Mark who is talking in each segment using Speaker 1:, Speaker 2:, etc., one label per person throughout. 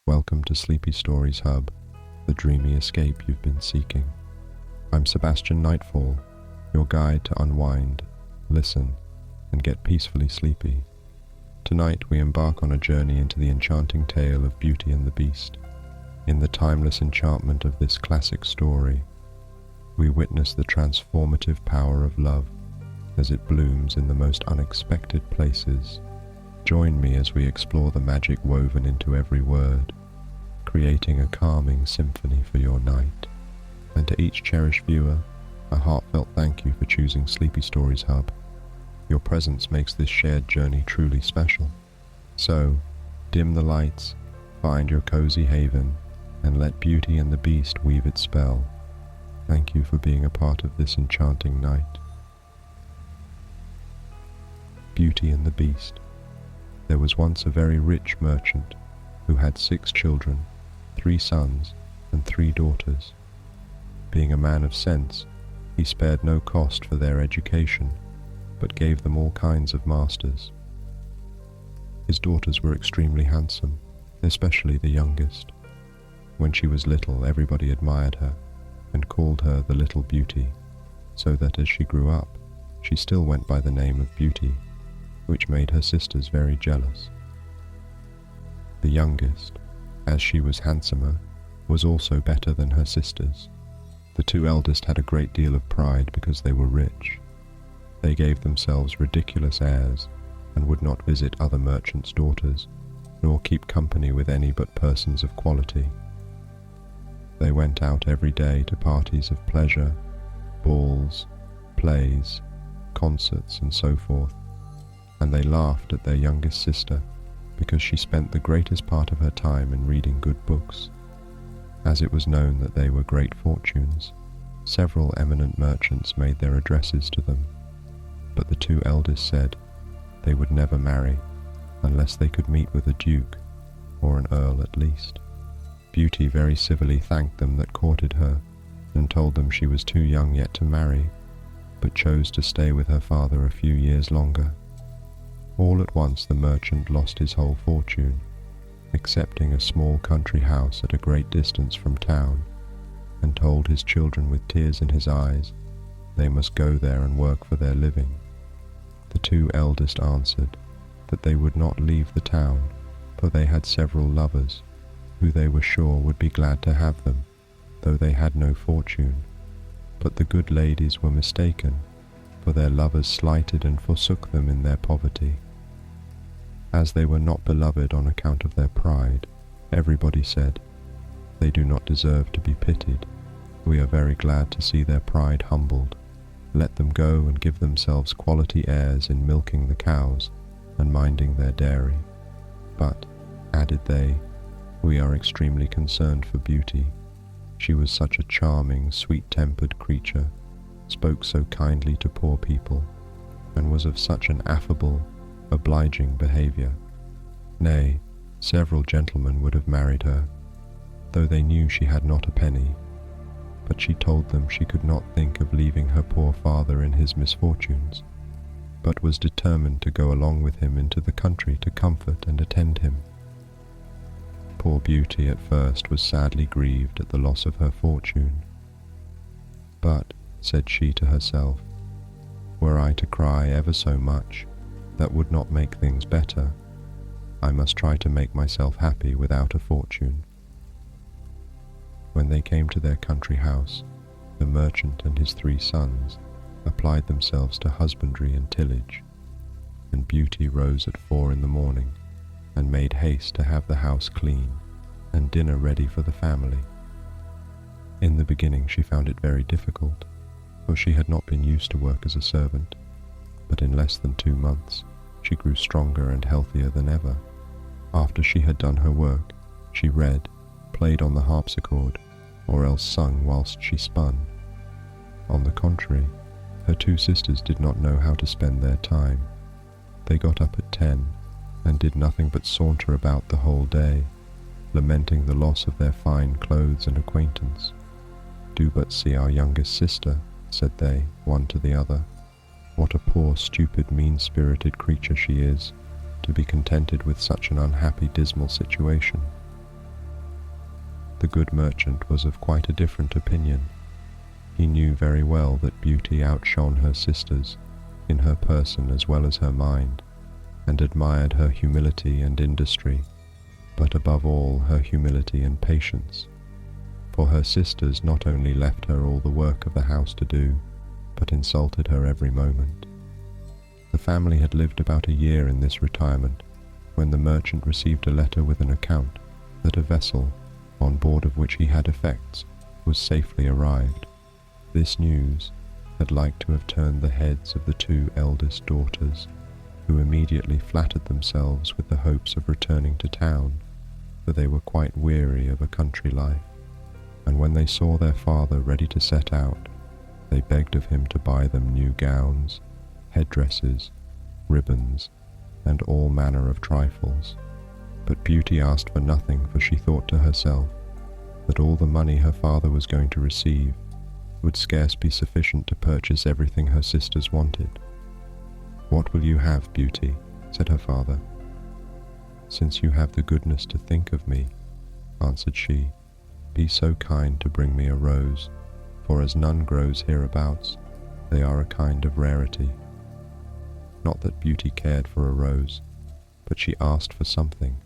Speaker 1: Welcome to Sleepy Stories Hub, the dreamy escape you've been seeking. I'm Sebastian Nightfall, your guide to unwind, listen, and get peacefully sleepy. Tonight we embark on a journey into the enchanting tale of Beauty and the Beast. In the timeless enchantment of this classic story, we witness the transformative power of love as it blooms in the most unexpected places. Join me as we explore the magic woven into every word, creating a calming symphony for your night. And to each cherished viewer, a heartfelt thank you for choosing Sleepy Stories Hub. Your presence makes this shared journey truly special. So, dim the lights, find your cozy haven, and let Beauty and the Beast weave its spell. Thank you for being a part of this enchanting night. Beauty and the Beast. There was once a very rich merchant who had 6 children, 3 sons and 3 daughters. Being a man of sense, he spared no cost for their education, but gave them all kinds of masters. His daughters were extremely handsome, especially the youngest. When she was little, everybody admired her and called her the Little Beauty, so that as she grew up, she still went by the name of Beauty, which made her sisters very jealous. The youngest, as she was handsomer, was also better than her sisters. The 2 eldest had a great deal of pride because they were rich. They gave themselves ridiculous airs and would not visit other merchants' daughters, nor keep company with any but persons of quality. They went out every day to parties of pleasure, balls, plays, concerts, and so forth, and they laughed at their youngest sister because she spent the greatest part of her time in reading good books. As it was known that they were great fortunes, several eminent merchants made their addresses to them, but the 2 eldest said they would never marry unless they could meet with a duke, or an earl at least. Beauty very civilly thanked them that courted her, and told them she was too young yet to marry, but chose to stay with her father a few years longer. All at once the merchant lost his whole fortune, excepting a small country house at a great distance from town, and told his children with tears in his eyes they must go there and work for their living. The 2 eldest answered that they would not leave the town, for they had several lovers, who they were sure would be glad to have them, though they had no fortune. But the good ladies were mistaken, for their lovers slighted and forsook them in their poverty. As they were not beloved on account of their pride, everybody said, "They do not deserve to be pitied. We are very glad to see their pride humbled. Let them go and give themselves quality airs in milking the cows and minding their dairy. But," added they, "we are extremely concerned for Beauty. She was such a charming, sweet-tempered creature, spoke so kindly to poor people, and was of such an affable, obliging behavior. Nay, several gentlemen would have married her, though they knew she had not a penny. But she told them she could not think of leaving her poor father in his misfortunes, but was determined to go along with him into the country to comfort and attend him." Poor Beauty at first was sadly grieved at the loss of her fortune. "But," said she to herself, "were I to cry ever so much, that would not make things better. I must try to make myself happy without a fortune." When they came to their country house, the merchant and his 3 sons applied themselves to husbandry and tillage, and Beauty rose at 4 in the morning and made haste to have the house clean and dinner ready for the family. In the beginning she found it very difficult, for she had not been used to work as a servant, but in less than 2 months she grew stronger and healthier than ever. After she had done her work, she read, played on the harpsichord, or else sung whilst she spun. On the contrary, her 2 sisters did not know how to spend their time. They got up at 10 and did nothing but saunter about the whole day, lamenting the loss of their fine clothes and acquaintance. "Do but see our youngest sister," said they, one to the other. "What a poor, stupid, mean-spirited creature she is, to be contented with such an unhappy, dismal situation. The good merchant was of quite a different opinion. He knew very well that Beauty outshone her sisters in her person as well as her mind, and admired her humility and industry, but above all her humility and patience. For her sisters not only left her all the work of the house to do, but insulted her every moment. The family had lived about a year in this retirement when the merchant received a letter with an account that a vessel, on board of which he had effects, was safely arrived. This news had like to have turned the heads of the two eldest daughters, who immediately flattered themselves with the hopes of returning to town, for they were quite weary of a country life, and when they saw their father ready to set out, they begged of him to buy them new gowns, headdresses, ribbons, and all manner of trifles. But Beauty asked for nothing, for she thought to herself that all the money her father was going to receive would scarce be sufficient to purchase everything her sisters wanted. "What will you have, Beauty?" said her father. "Since you have the goodness to think of me," answered she, "be so kind to bring me a rose, for as none grows hereabouts, they are a kind of rarity." Not that Beauty cared for a rose, but she asked for something,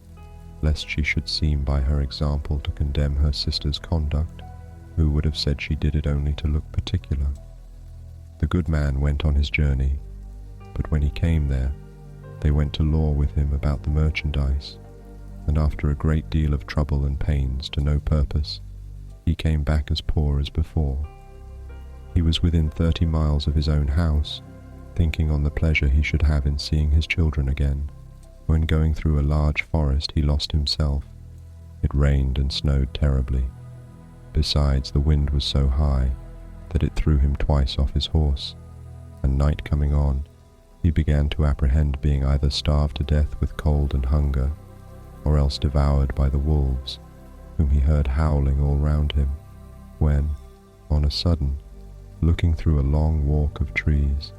Speaker 1: lest she should seem by her example to condemn her sister's conduct, who would have said she did it only to look particular. The good man went on his journey, but when he came there, they went to law with him about the merchandise, and after a great deal of trouble and pains to no purpose, he came back as poor as before. He was within 30 miles of his own house, thinking on the pleasure he should have in seeing his children again, when going through a large forest he lost himself. It rained and snowed terribly. Besides, the wind was so high that it threw him twice off his horse, and night coming on, he began to apprehend being either starved to death with cold and hunger, or else devoured by the wolves, whom he heard howling all round him, when, on a sudden, looking through a long walk of trees,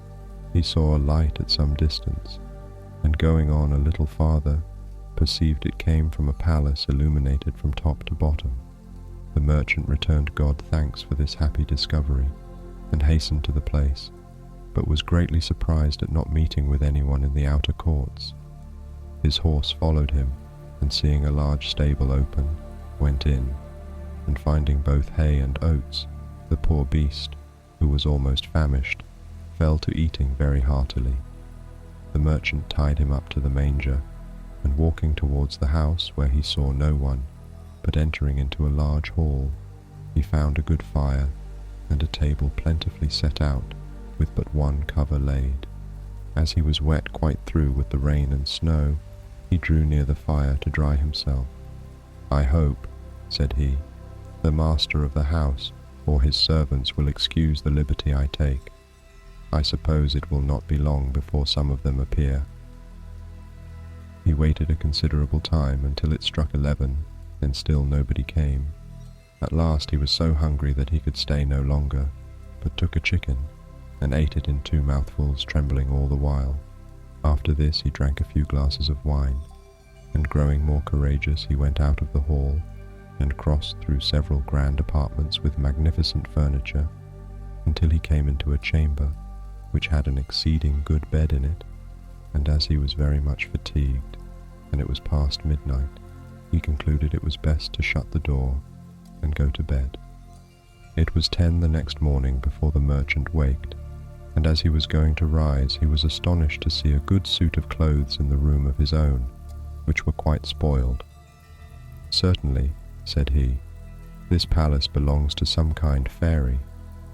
Speaker 1: he saw a light at some distance, and going on a little farther, perceived it came from a palace illuminated from top to bottom. The merchant returned God thanks for this happy discovery, and hastened to the place, but was greatly surprised at not meeting with anyone in the outer courts. His horse followed him, and seeing a large stable open, went in, and finding both hay and oats, the poor beast, who was almost famished, fell to eating very heartily. The merchant tied him up to the manger, and walking towards the house where he saw no one, but entering into a large hall, he found a good fire, and a table plentifully set out, with but one cover laid. As he was wet quite through with the rain and snow, he drew near the fire to dry himself. "I hope," said he, "the master of the house or his servants will excuse the liberty I take. I suppose it will not be long before some of them appear." He waited a considerable time until it struck 11, and still nobody came. At last he was so hungry that he could stay no longer, but took a chicken, and ate it in 2 mouthfuls, trembling all the while. After this he drank a few glasses of wine, and growing more courageous he went out of the hall, and crossed through several grand apartments with magnificent furniture, until he came into a chamber, which had an exceeding good bed in it, and as he was very much fatigued, and it was past midnight, he concluded it was best to shut the door and go to bed. It was 10 the next morning before the merchant waked, and as he was going to rise, he was astonished to see a good suit of clothes in the room of his own, which were quite spoiled. "Certainly," said he, "this palace belongs to some kind fairy,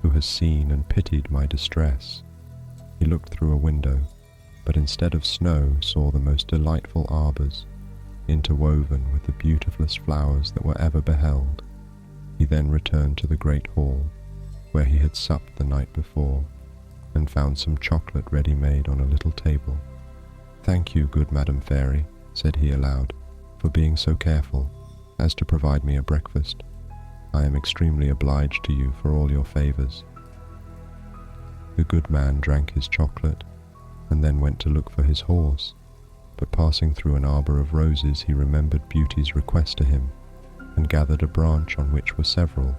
Speaker 1: who has seen and pitied my distress." He looked through a window, but instead of snow saw the most delightful arbours, interwoven with the beautifulest flowers that were ever beheld. He then returned to the great hall, where he had supped the night before, and found some chocolate ready-made on a little table. "Thank you, good Madam Fairy," said he aloud, "for being so careful as to provide me a breakfast. I am extremely obliged to you for all your favours." The good man drank his chocolate, and then went to look for his horse, but passing through an arbour of roses he remembered Beauty's request to him, and gathered a branch on which were several.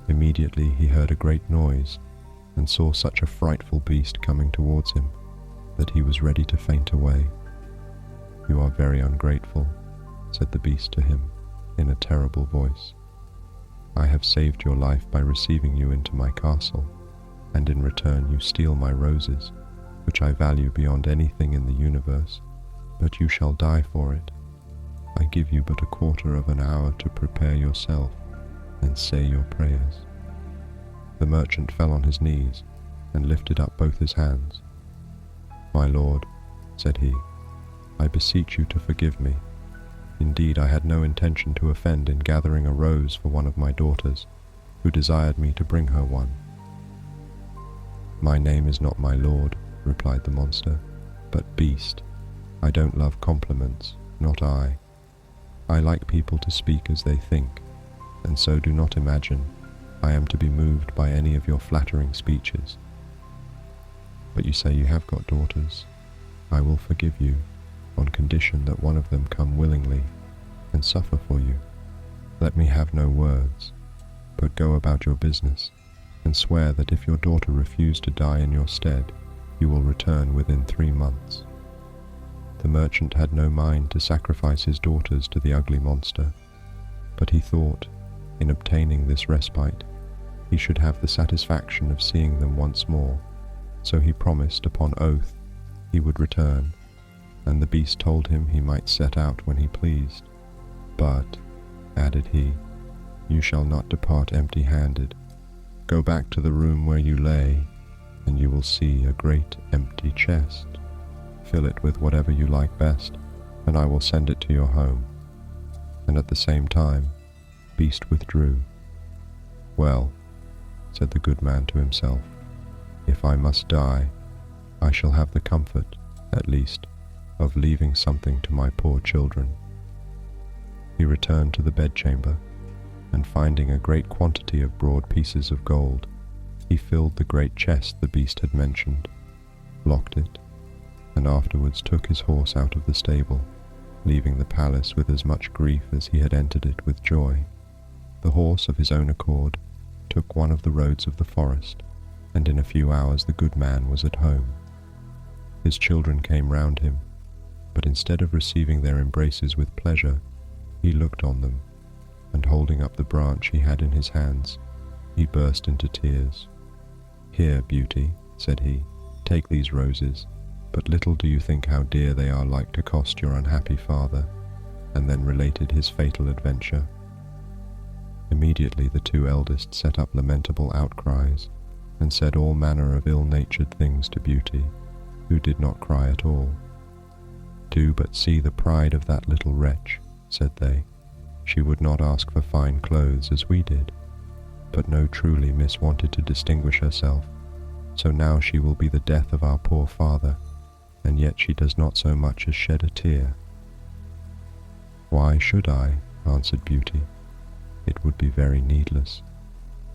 Speaker 1: Immediately he heard a great noise, and saw such a frightful beast coming towards him that he was ready to faint away. "You are very ungrateful," said the beast to him in a terrible voice. "I have saved your life by receiving you into my castle, and in return you steal my roses, which I value beyond anything in the universe, but you shall die for it. I give you but a quarter of an hour to prepare yourself and say your prayers." The merchant fell on his knees and lifted up both his hands. "My lord," said he, "I beseech you to forgive me. Indeed, I had no intention to offend in gathering a rose for one of my daughters, who desired me to bring her one." "My name is not my lord," replied the monster, "but beast. I don't love compliments, not I. I like people to speak as they think, and so do not imagine I am to be moved by any of your flattering speeches. But you say you have got daughters. I will forgive you, on condition that one of them come willingly and suffer for you. Let me have no words, but go about your business, and swear that if your daughter refuse to die in your stead, you will return within 3 months." The merchant had no mind to sacrifice his daughters to the ugly monster, but he thought, in obtaining this respite, he should have the satisfaction of seeing them once more, so he promised upon oath he would return, and the beast told him he might set out when he pleased. "But," added he, "you shall not depart empty-handed. Go back to the room where you lay, and you will see a great empty chest. Fill it with whatever you like best, and I will send it to your home." And at the same time, Beast withdrew. "Well," said the good man to himself, "if I must die, I shall have the comfort, at least, of leaving something to my poor children." He returned to the bedchamber, and finding a great quantity of broad pieces of gold, he filled the great chest the beast had mentioned, locked it, and afterwards took his horse out of the stable, leaving the palace with as much grief as he had entered it with joy. The horse, of his own accord, took one of the roads of the forest, and in a few hours the good man was at home. His children came round him, but instead of receiving their embraces with pleasure, he looked on them, and holding up the branch he had in his hands, he burst into tears. "Here, Beauty," said he, "take these roses, but little do you think how dear they are like to cost your unhappy father," and then related his fatal adventure. Immediately the 2 eldest set up lamentable outcries, and said all manner of ill-natured things to Beauty, who did not cry at all. "Do but see the pride of that little wretch," said they. "She would not ask for fine clothes as we did. But no, truly Miss wanted to distinguish herself, so now she will be the death of our poor father, and yet she does not so much as shed a tear." "Why should I?" answered Beauty. "It would be very needless,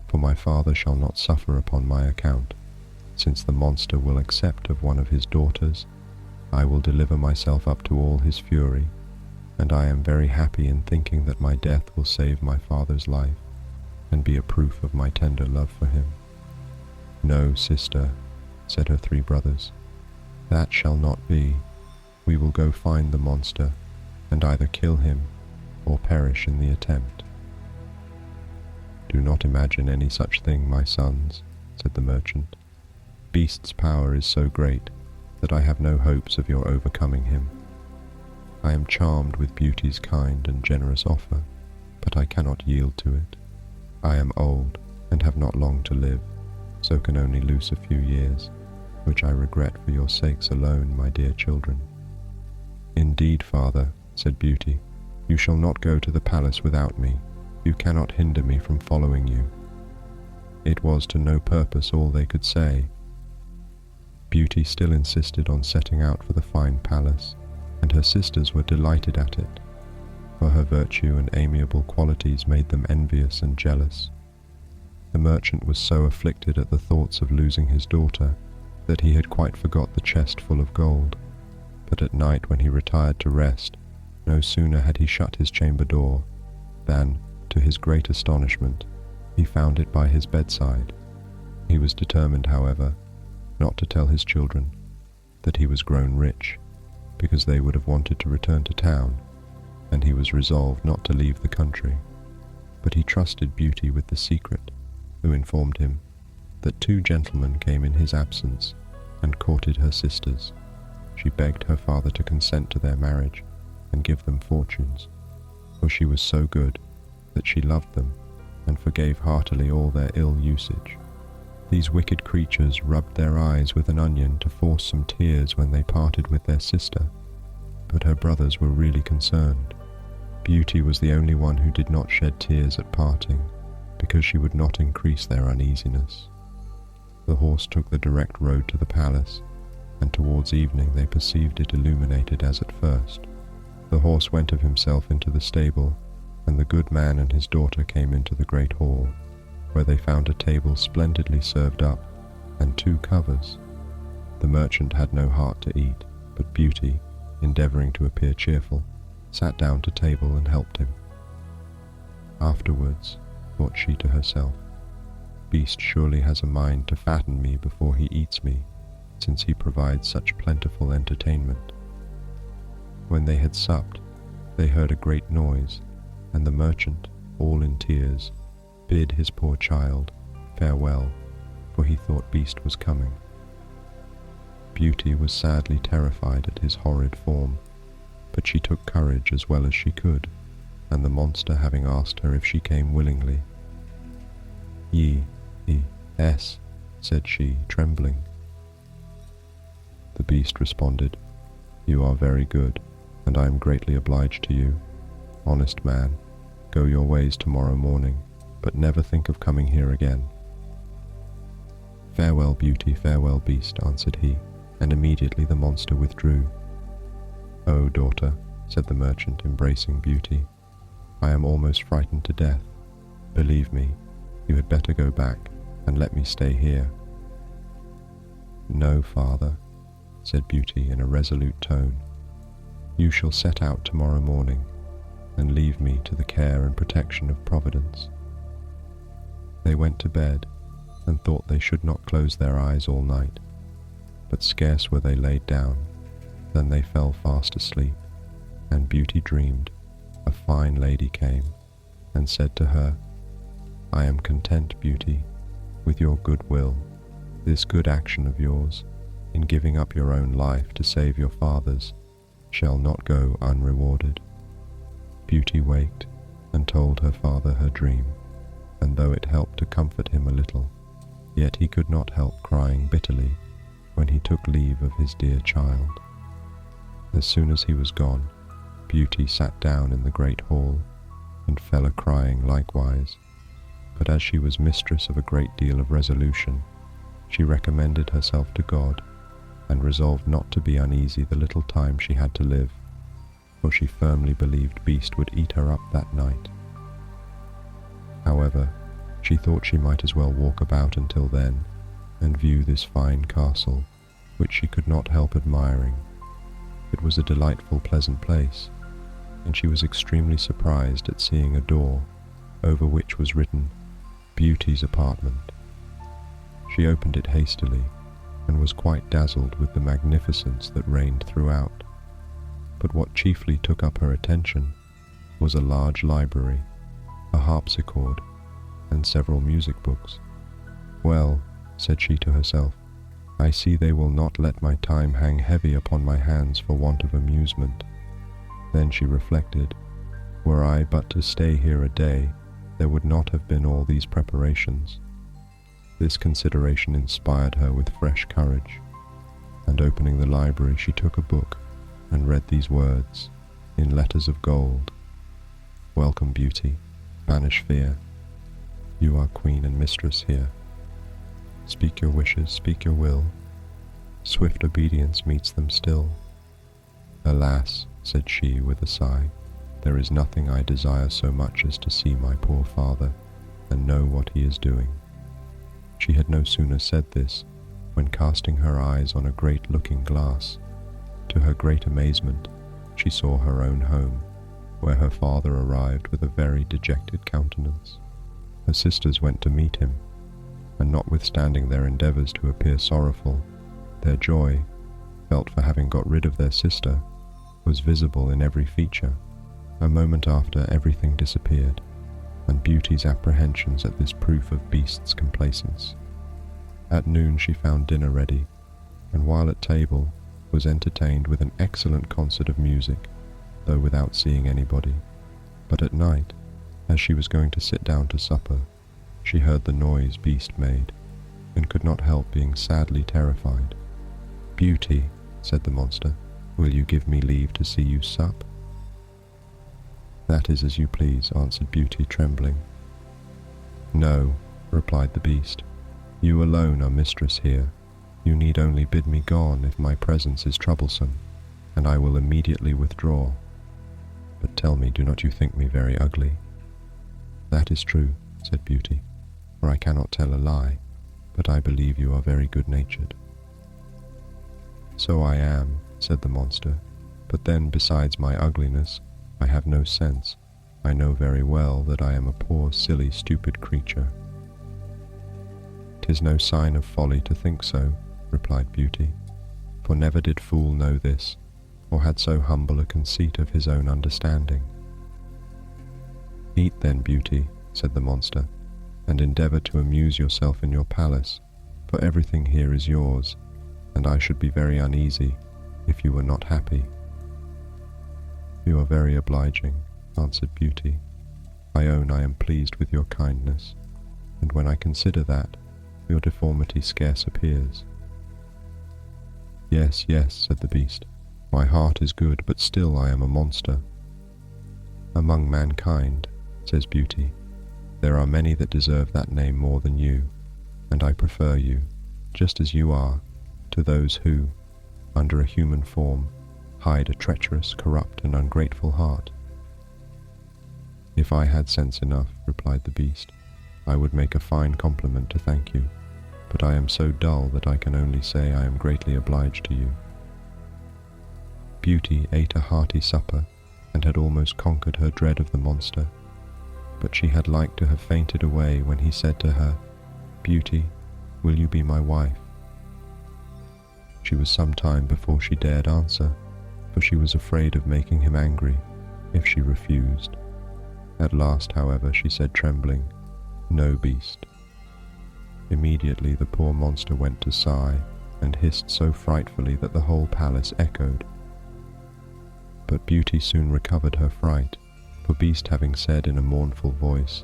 Speaker 1: for my father shall not suffer upon my account. Since the monster will accept of one of his daughters, I will deliver myself up to all his fury, and I am very happy in thinking that my death will save my father's life, and be a proof of my tender love for him." "No, sister," said her 3 brothers, "that shall not be. We will go find the monster, and either kill him, or perish in the attempt." "Do not imagine any such thing, my sons," said the merchant. "Beast's power is so great that I have no hopes of your overcoming him. I am charmed with Beauty's kind and generous offer, but I cannot yield to it. I am old, and have not long to live, so can only lose a few years, which I regret for your sakes alone, my dear children." "Indeed, father," said Beauty, "you shall not go to the palace without me. You cannot hinder me from following you." It was to no purpose all they could say. Beauty still insisted on setting out for the fine palace, and her sisters were delighted at it, for her virtue and amiable qualities made them envious and jealous. The merchant was so afflicted at the thoughts of losing his daughter that he had quite forgot the chest full of gold, but at night when he retired to rest, no sooner had he shut his chamber door than, to his great astonishment, he found it by his bedside. He was determined, however, not to tell his children that he was grown rich, because they would have wanted to return to town, and he was resolved not to leave the country. But he trusted Beauty with the secret, who informed him that 2 gentlemen came in his absence and courted her sisters. She begged her father to consent to their marriage and give them fortunes, for she was so good that she loved them and forgave heartily all their ill usage. These wicked creatures rubbed their eyes with an onion to force some tears when they parted with their sister, but her brothers were really concerned. Beauty was the only one who did not shed tears at parting, because she would not increase their uneasiness. The horse took the direct road to the palace, and towards evening they perceived it illuminated as at first. The horse went of himself into the stable, and the good man and his daughter came into the great hall, where they found a table splendidly served up, and 2 covers. The merchant had no heart to eat, but Beauty, endeavouring to appear cheerful, sat down to table and helped him. Afterwards, thought she to herself, Beast surely has a mind to fatten me before he eats me, since he provides such plentiful entertainment. When they had supped, they heard a great noise, and the merchant, all in tears, bid his poor child farewell, for he thought Beast was coming. Beauty was sadly terrified at his horrid form, but she took courage as well as she could, and the monster having asked her if she came willingly. Yes, said she, trembling. The Beast responded, You are very good, and I am greatly obliged to you. Honest man, go your ways tomorrow morning, but never think of coming here again. Farewell, Beauty, farewell, Beast, answered he, and immediately the monster withdrew. Oh, daughter, said the merchant, embracing Beauty, I am almost frightened to death. Believe me, you had better go back and let me stay here. No, father, said Beauty in a resolute tone. You shall set out tomorrow morning and leave me to the care and protection of Providence. They went to bed and thought they should not close their eyes all night, but scarce were they laid down than they fell fast asleep, and Beauty dreamed a fine lady came and said to her, I am content, Beauty, with your good will. This good action of yours, in giving up your own life to save your father's, shall not go unrewarded. Beauty waked and told her father her dream, and though it helped to comfort him a little, yet he could not help crying bitterly when he took leave of his dear child. As soon as he was gone, Beauty sat down in the great hall and fell a-crying likewise, but as she was mistress of a great deal of resolution, she recommended herself to God, and resolved not to be uneasy the little time she had to live, for she firmly believed Beast would eat her up that night. However, she thought she might as well walk about until then, and view this fine castle, which she could not help admiring. It was a delightful, pleasant place, and she was extremely surprised at seeing a door, over which was written, Beauty's apartment. She opened it hastily, and was quite dazzled with the magnificence that reigned throughout. But what chiefly took up her attention was a large library, a harpsichord, and several music books. Well, said she to herself, I see they will not let my time hang heavy upon my hands for want of amusement. Then she reflected, were I but to stay here a day, there would not have been all these preparations. This consideration inspired her with fresh courage, and opening the library she took a book and read these words, in letters of gold, Welcome, Beauty, banish fear. You are queen and mistress here. Speak your wishes, speak your will. Swift obedience meets them still. Alas, said she with a sigh, there is nothing I desire so much as to see my poor father and know what he is doing. She had no sooner said this, when casting her eyes on a great looking glass, to her great amazement, she saw her own home, where her father arrived with a very dejected countenance. Her sisters went to meet him, and notwithstanding their endeavours to appear sorrowful, their joy, felt for having got rid of their sister, was visible in every feature. A moment after, everything disappeared, and Beauty's apprehensions at this proof of Beast's complacence. At noon she found dinner ready, and while at table was entertained with an excellent concert of music, though without seeing anybody. But at night, as she was going to sit down to supper, she heard the noise Beast made, and could not help being sadly terrified. "Beauty," said the monster, "will you give me leave to see you sup?" "That is as you please," answered Beauty, trembling. "No," replied the Beast, "you alone are mistress here. You need only bid me gone if my presence is troublesome, and I will immediately withdraw. But tell me, do not you think me very ugly?" "That is true," said Beauty, "for I cannot tell a lie, but I believe you are very good-natured." "So I am," said the monster, "but then, besides my ugliness, I have no sense. I know very well that I am a poor, silly, stupid creature." "'Tis no sign of folly to think so," replied Beauty, "for never did fool know this, or had so humble a conceit of his own understanding." "Eat then, Beauty," said the monster, "and endeavour to amuse yourself in your palace, for everything here is yours, and I should be very uneasy if you were not happy." "You are very obliging," answered Beauty. "I own I am pleased with your kindness, and when I consider that, your deformity scarce appears." "Yes, yes," said the Beast, "my heart is good, but still I am a monster." "Among mankind," says Beauty, "there are many that deserve that name more than you, and I prefer you, just as you are, to those who, under a human form, hide a treacherous, corrupt, and ungrateful heart." "If I had sense enough," replied the Beast, "I would make a fine compliment to thank you, but I am so dull that I can only say I am greatly obliged to you." Beauty ate a hearty supper, and had almost conquered her dread of the monster, but she had like to have fainted away when he said to her, "Beauty, will you be my wife?" She was some time before she dared answer, for she was afraid of making him angry if she refused. At last, however, she said, trembling, "No, Beast." Immediately the poor monster went to sigh, and hissed so frightfully that the whole palace echoed. But Beauty soon recovered her fright, for Beast, having said in a mournful voice,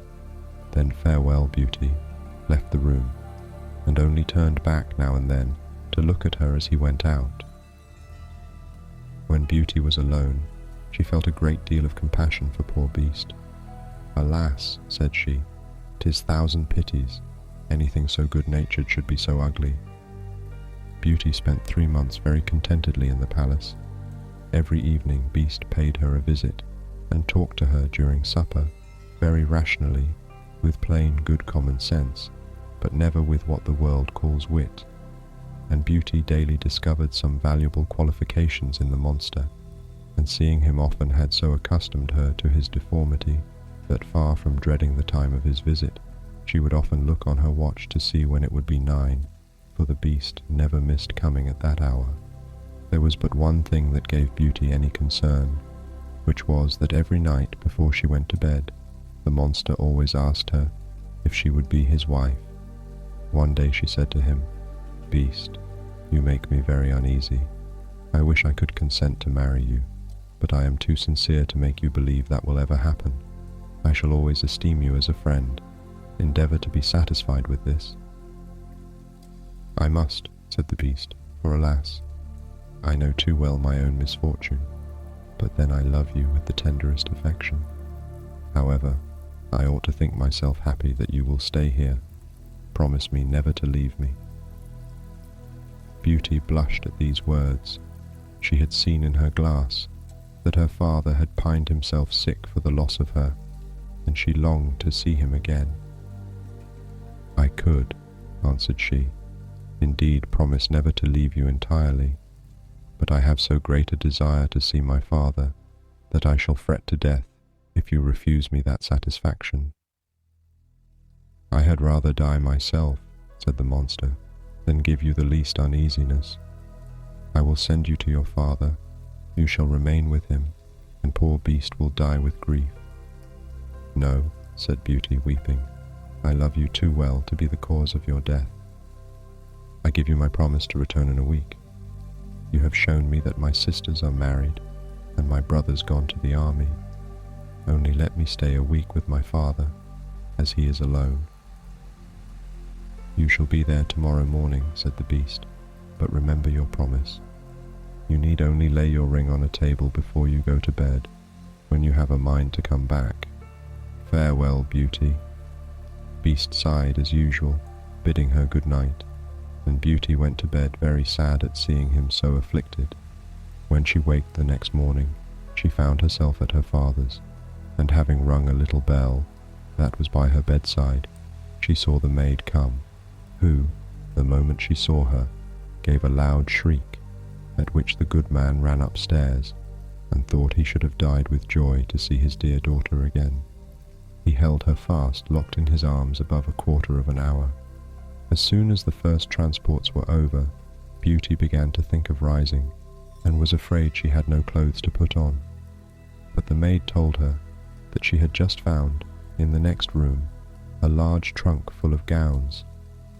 Speaker 1: "Then farewell, Beauty," left the room, and only turned back now and then to look at her as he went out. When Beauty was alone, she felt a great deal of compassion for poor Beast. "Alas," said she, "'tis thousand pities anything so good-natured should be so ugly." Beauty spent 3 months very contentedly in the palace. Every evening Beast paid her a visit, and talked to her during supper, very rationally, with plain good common sense, but never with what the world calls wit. And Beauty daily discovered some valuable qualifications in the monster, and seeing him often had so accustomed her to his deformity that, far from dreading the time of his visit, she would often look on her watch to see when it would be 9, for the Beast never missed coming at that hour. There was but one thing that gave Beauty any concern, which was that every night before she went to bed, the monster always asked her if she would be his wife. One day she said to him, "Beast, you make me very uneasy. I wish I could consent to marry you, but I am too sincere to make you believe that will ever happen. I shall always esteem you as a friend. Endeavour to be satisfied with this." "I must," said the Beast, "for alas, I know too well my own misfortune, but then I love you with the tenderest affection. However, I ought to think myself happy that you will stay here. Promise me never to leave me." Beauty blushed at these words. She had seen in her glass that her father had pined himself sick for the loss of her, and she longed to see him again. "I could," answered she, "indeed promise never to leave you entirely, but I have so great a desire to see my father that I shall fret to death if you refuse me that satisfaction." "I had rather die myself," said the monster, "than give you the least uneasiness. I will send you to your father. You shall remain with him, and poor beast will die with grief." "No," said Beauty, weeping. "I love you too well to be the cause of your death. I give you my promise to return in a week. You have shown me that my sisters are married, and my brother's gone to the army. Only let me stay a week with my father, as he is alone." "You shall be there tomorrow morning," said the beast, "but remember your promise. You need only lay your ring on a table before you go to bed, when you have a mind to come back. Farewell, Beauty." Beast sighed as usual, bidding her good night, and Beauty went to bed very sad at seeing him so afflicted. When she waked the next morning, she found herself at her father's, and having rung a little bell that was by her bedside, she saw the maid come, who, the moment she saw her, gave a loud shriek, at which the good man ran upstairs, and thought he should have died with joy to see his dear daughter again. He held her fast, locked in his arms, above a quarter of an hour. As soon as the first transports were over, Beauty began to think of rising, and was afraid she had no clothes to put on. But the maid told her that she had just found, in the next room, a large trunk full of gowns,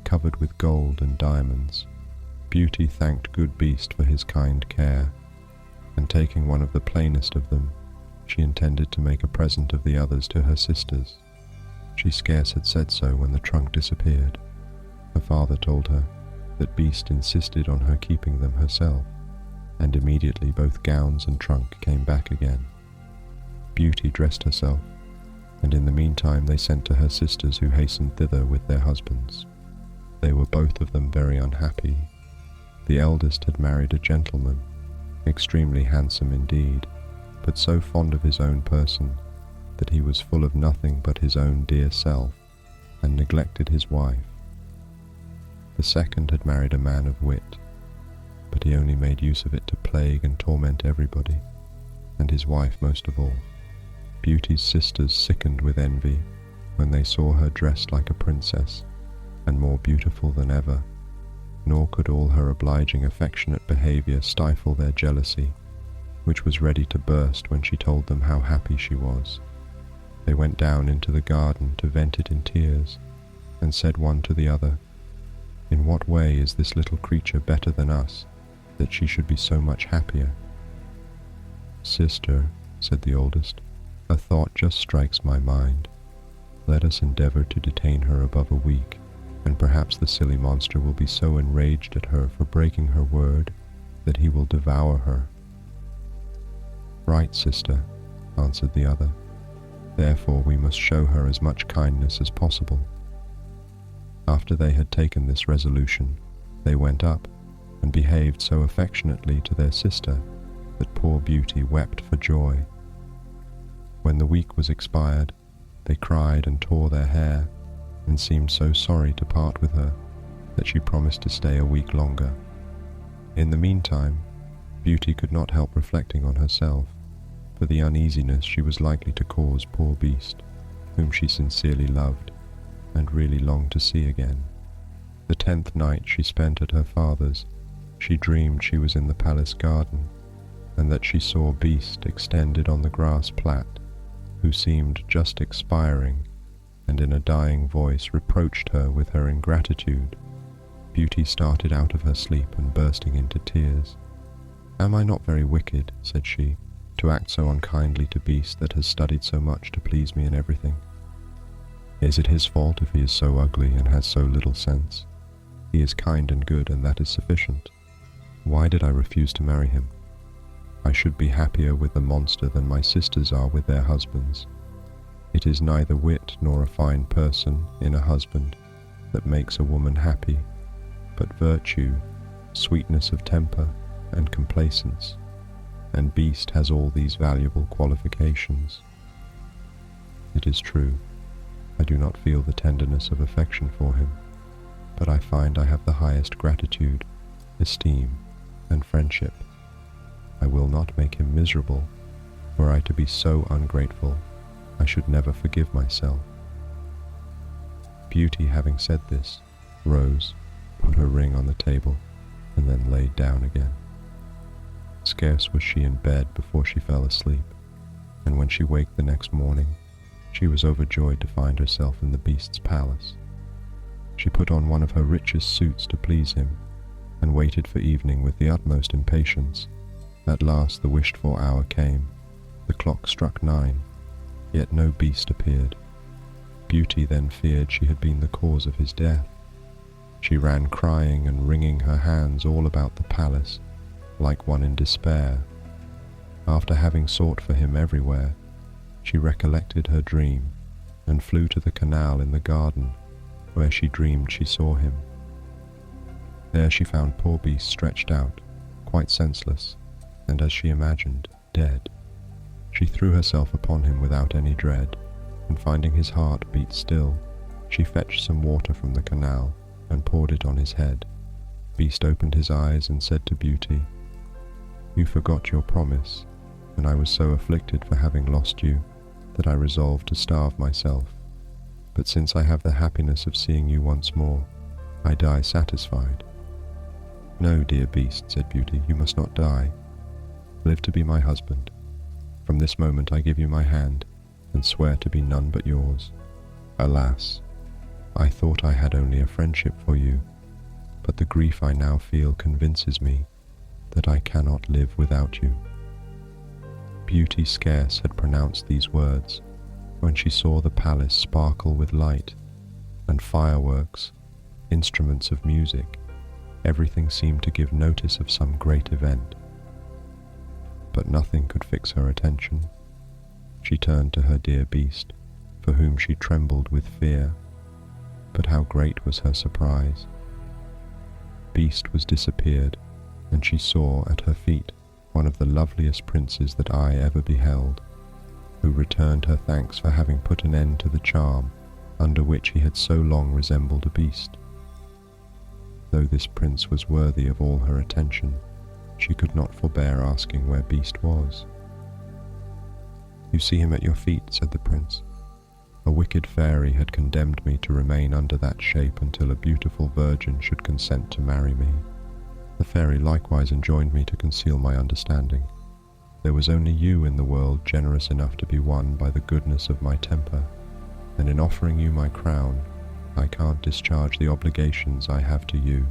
Speaker 1: covered with gold and diamonds. Beauty thanked good Beast for his kind care, and taking one of the plainest of them, she intended to make a present of the others to her sisters. She scarce had said so when the trunk disappeared. Her father told her that Beast insisted on her keeping them herself, and immediately both gowns and trunk came back again. Beauty dressed herself, and in the meantime they sent to her sisters, who hastened thither with their husbands. They were both of them very unhappy. The eldest had married a gentleman, extremely handsome indeed, but so fond of his own person that he was full of nothing but his own dear self, and neglected his wife. The second had married a man of wit, but he only made use of it to plague and torment everybody, and his wife most of all. Beauty's sisters sickened with envy when they saw her dressed like a princess, and more beautiful than ever, nor could all her obliging affectionate behaviour stifle their jealousy, which was ready to burst when she told them how happy she was. They went down into the garden to vent it in tears, and said one to the other, "In what way is this little creature better than us, that she should be so much happier?" "Sister," said the oldest, "a thought just strikes my mind. Let us endeavour to detain her above a week, and perhaps the silly monster will be so enraged at her for breaking her word that he will devour her." "Right, sister," answered the other. "Therefore we must show her as much kindness as possible." After they had taken this resolution, they went up, and behaved so affectionately to their sister that poor Beauty wept for joy. When the week was expired, they cried and tore their hair, and seemed so sorry to part with her that she promised to stay a week longer. In the meantime, Beauty could not help reflecting on herself, for the uneasiness she was likely to cause poor Beast, whom she sincerely loved, and really longed to see again. The 10th night she spent at her father's, she dreamed she was in the palace garden, and that she saw Beast extended on the grass plat, who seemed just expiring, and in a dying voice reproached her with her ingratitude. Beauty started out of her sleep and bursting into tears. "Am I not very wicked," said she, "to act so unkindly to Beast that has studied so much to please me in everything? Is it his fault if he is so ugly and has so little sense? He is kind and good, and that is sufficient. Why did I refuse to marry him? I should be happier with the monster than my sisters are with their husbands. It is neither wit nor a fine person in a husband that makes a woman happy, but virtue, sweetness of temper, and complacence, and Beast has all these valuable qualifications. It is true, I do not feel the tenderness of affection for him, but I find I have the highest gratitude, esteem, and friendship. I will not make him miserable, were I to be so ungrateful I should never forgive myself." Beauty, having said this, rose, put her ring on the table, and then laid down again. Scarce was she in bed before she fell asleep, and when she waked the next morning, she was overjoyed to find herself in the beast's palace. She put on one of her richest suits to please him, and waited for evening with the utmost impatience. At last the wished-for hour came. The clock struck 9, yet no beast appeared. Beauty then feared she had been the cause of his death. She ran crying and wringing her hands all about the palace, like one in despair. After having sought for him everywhere, she recollected her dream, and flew to the canal in the garden, where she dreamed she saw him. There she found poor Beast stretched out, quite senseless, and as she imagined, dead. She threw herself upon him without any dread, and finding his heart beat still, she fetched some water from the canal and poured it on his head. Beast opened his eyes and said to Beauty, "You forgot your promise, and I was so afflicted for having lost you that I resolved to starve myself. But since I have the happiness of seeing you once more, I die satisfied." "No, dear Beast," said Beauty, "you must not die. Live to be my husband. From this moment I give you my hand, and swear to be none but yours. Alas, I thought I had only a friendship for you, but the grief I now feel convinces me that I cannot live without you." Beauty scarce had pronounced these words when she saw the palace sparkle with light and fireworks, instruments of music. Everything seemed to give notice of some great event. But nothing could fix her attention. She turned to her dear Beast, for whom she trembled with fear. But how great was her surprise! Beast was disappeared, and she saw at her feet one of the loveliest princes that I ever beheld, who returned her thanks for having put an end to the charm under which he had so long resembled a beast. Though this prince was worthy of all her attention, she could not forbear asking where Beast was. "You see him at your feet," said the prince. "A wicked fairy had condemned me to remain under that shape until a beautiful virgin should consent to marry me. The fairy likewise enjoined me to conceal my understanding. There was only you in the world generous enough to be won by the goodness of my temper, and in offering you my crown, I can't discharge the obligations I have to you."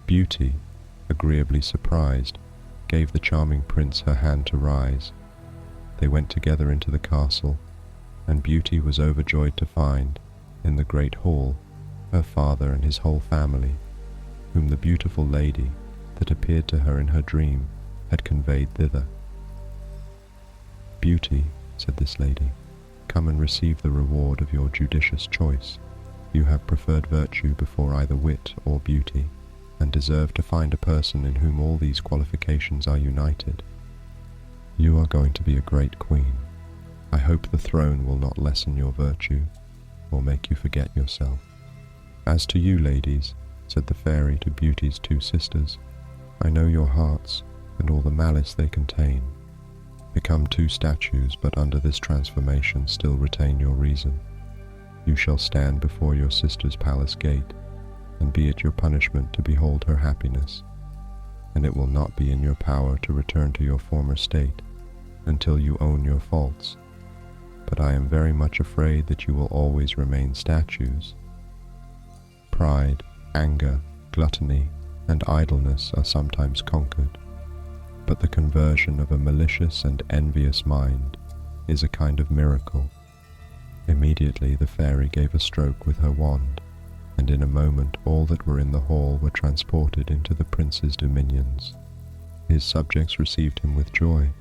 Speaker 1: Beauty, agreeably surprised, gave the charming prince her hand to rise. They went together into the castle, and Beauty was overjoyed to find, in the great hall, her father and his whole family, whom the beautiful lady, that appeared to her in her dream, had conveyed thither. "Beauty," said this lady, "come and receive the reward of your judicious choice. You have preferred virtue before either wit or beauty, and deserve to find a person in whom all these qualifications are united. You are going to be a great queen. I hope the throne will not lessen your virtue, or make you forget yourself. As to you, ladies," said the fairy to Beauty's 2 sisters, "I know your hearts, and all the malice they contain. Become 2 statues, but under this transformation still retain your reason. You shall stand before your sister's palace gate, and be it your punishment to behold her happiness, and it will not be in your power to return to your former state until you own your faults. But I am very much afraid that you will always remain statues. Pride, anger, gluttony, and idleness are sometimes conquered, but the conversion of a malicious and envious mind is a kind of miracle." Immediately the fairy gave a stroke with her wand, and in a moment all that were in the hall were transported into the prince's dominions. His subjects received him with joy.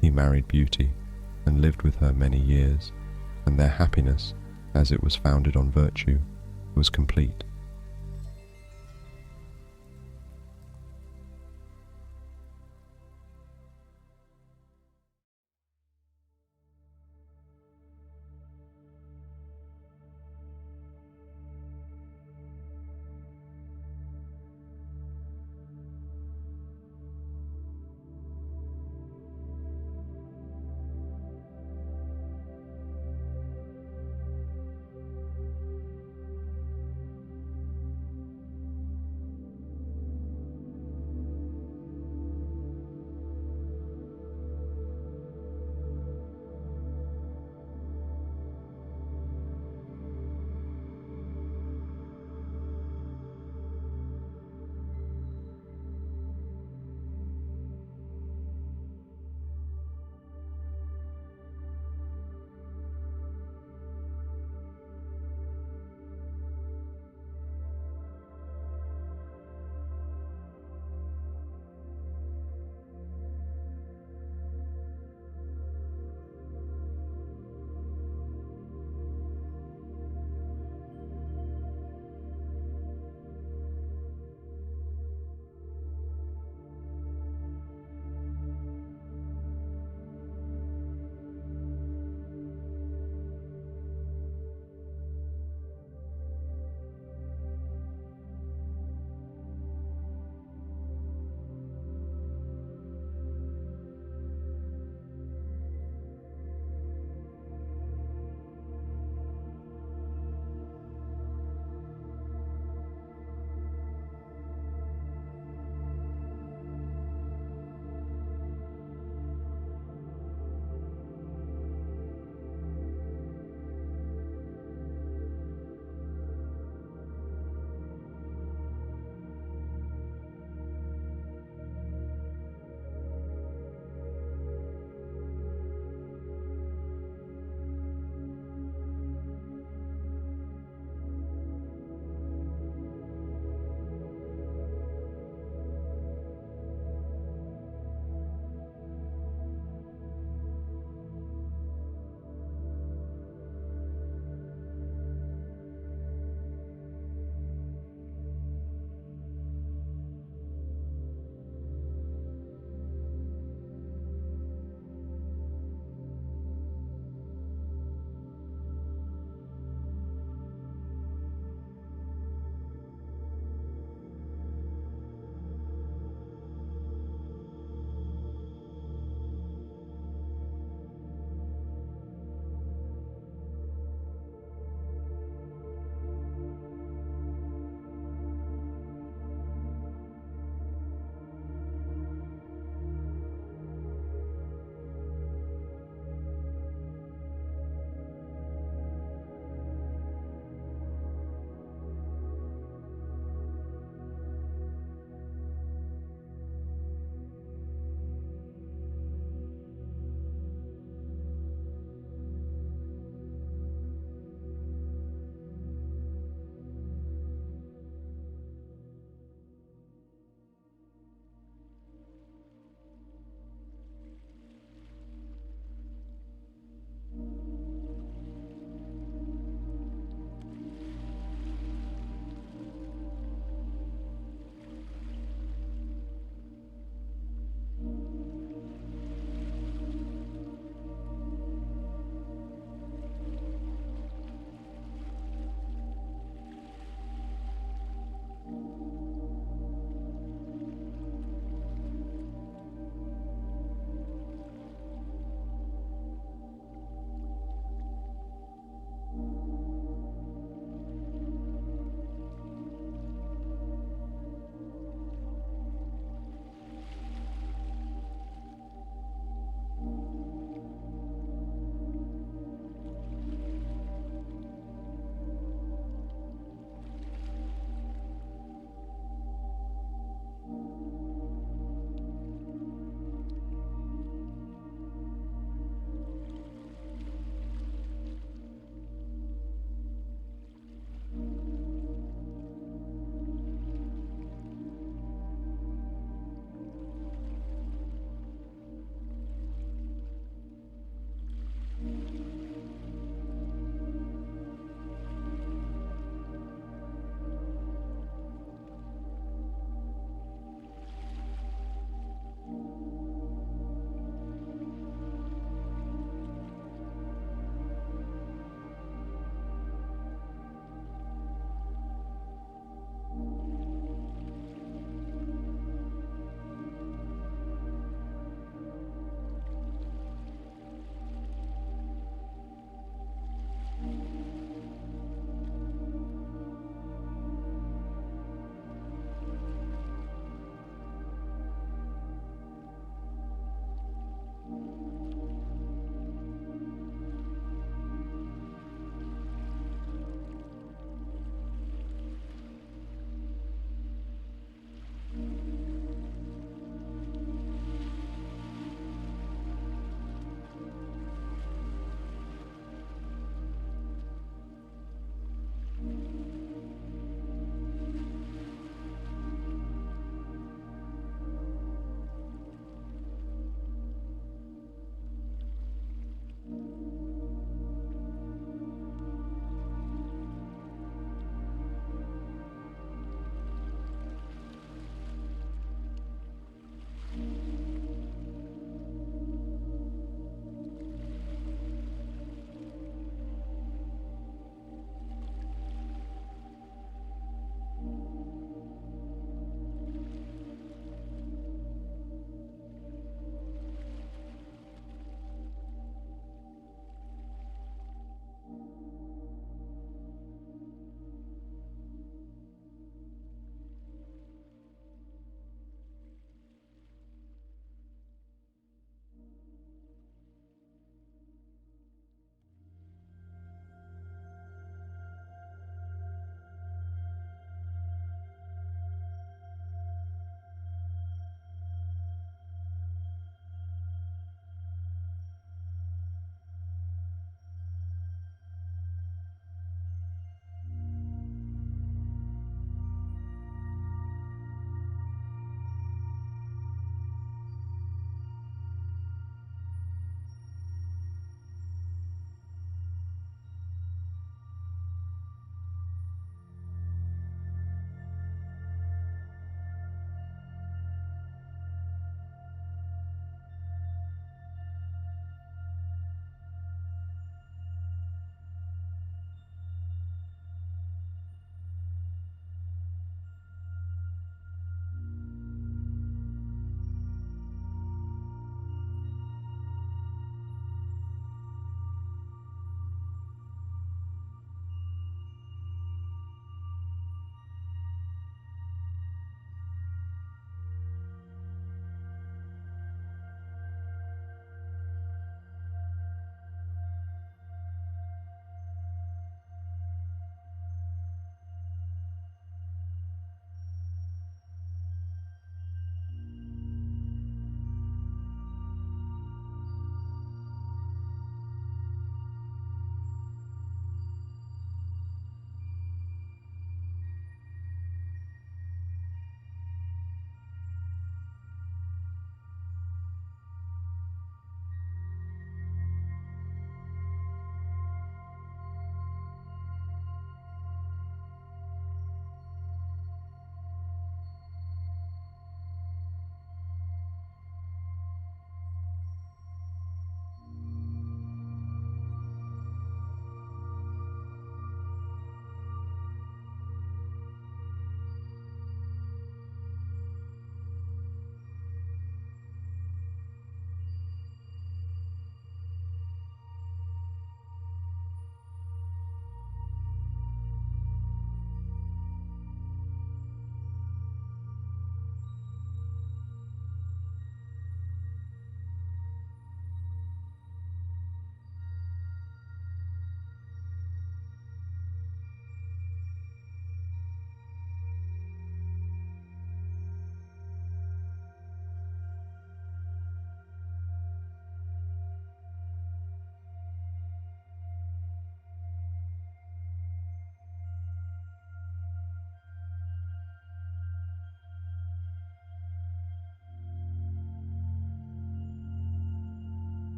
Speaker 1: He married Beauty, and lived with her many years, and their happiness, as it was founded on virtue, was complete.